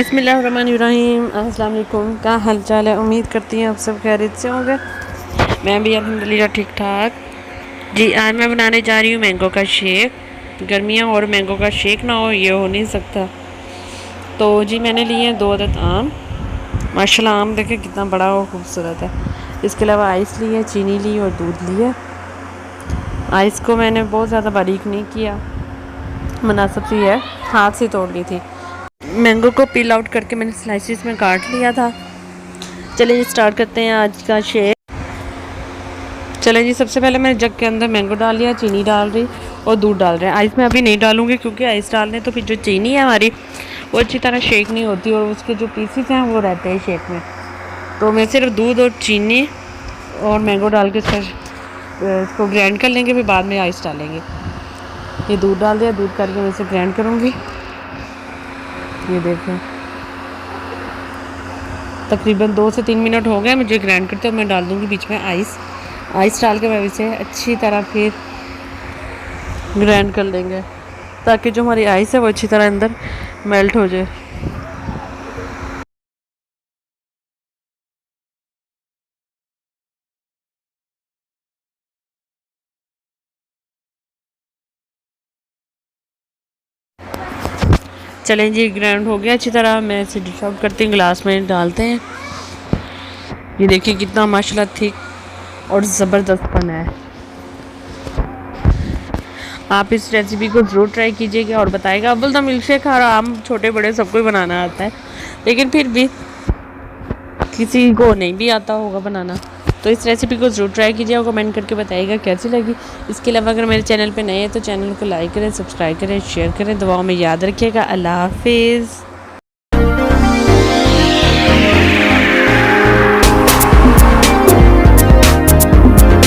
बिस्मिल्लाहिर्रहमानिर्रहीम। अस्सलाम वालेकुम। क्या हाल चाल है? उम्मीद करती हैं आप सब खैरियत से होंगे। मैं भी अल्हम्दुलिल्लाह ठीक ठाक। जी, आज मैं बनाने जा रही हूँ मैंगो का शेक। गर्मियाँ और मैंगो का शेक ना हो, ये हो नहीं सकता। तो जी मैंने लिए हैं 2 अदद आम। माशाल्लाह आम देखें कितना बड़ा और खूबसूरत है। इसके अलावा आइस ली है, चीनी ली और दूध लिया। आइस को मैंने बहुत ज़्यादा बारीक नहीं किया, मुनासिब सी है, हाथ से तोड़ ली थी। मैंगो को पील आउट करके मैंने स्लाइसिस में काट लिया था। चलिए स्टार्ट करते हैं आज का शेक। चलें जी, सबसे पहले मैंने जग के अंदर मैंगो डाल लिया, चीनी डाल रही और दूध डाल रहे हैं। आइस मैं अभी नहीं डालूंगी क्योंकि आइस डालने तो फिर जो चीनी है हमारी वो अच्छी तरह शेक नहीं होती और उसके जो पीसीस हैं वो रहते हैं शेक में। तो मैं सिर्फ दूध और चीनी और मैंगो डाल के इसको ग्राइंड कर लेंगे, फिर बाद में आइस डालेंगे। ये दूध डाल दिया, दूध करके मैं इसे ग्राइंड करूँगी। ये देखें तकरीबन 2 से 3 मिनट हो गए मुझे ग्राइंड करते हुए। मैं डाल दूँगी बीच में आइस डाल के मैं इसे अच्छी तरह फिर ग्राइंड कर लेंगे ताकि जो हमारी आइस है वो अच्छी तरह अंदर मेल्ट हो जाए। चलें जी, ग्राइंड हो गया अच्छी तरह। मैं इसे डिश आउट करती हूँ, गिलास में डालते हैं। ये देखिए कितना माशाल्लाह थिक और ज़बरदस्त बना है। आप इस रेसिपी को ज़रूर ट्राई कीजिएगा और बताएगा। अव्वल तो मिल्क शेक हर आम छोटे बड़े सबको ही बनाना आता है, लेकिन फिर भी किसी को नहीं भी आता होगा बनाना। तो इस रेसिपी को ज़रूर ट्राई कीजिएगा और कमेंट करके बताइएगा कैसी लगी। इसके अलावा अगर मेरे चैनल पे नए हैं तो चैनल को लाइक करें, सब्सक्राइब करें, शेयर करें। दुआओं में याद रखिएगा। अल्लाह हाफिज़।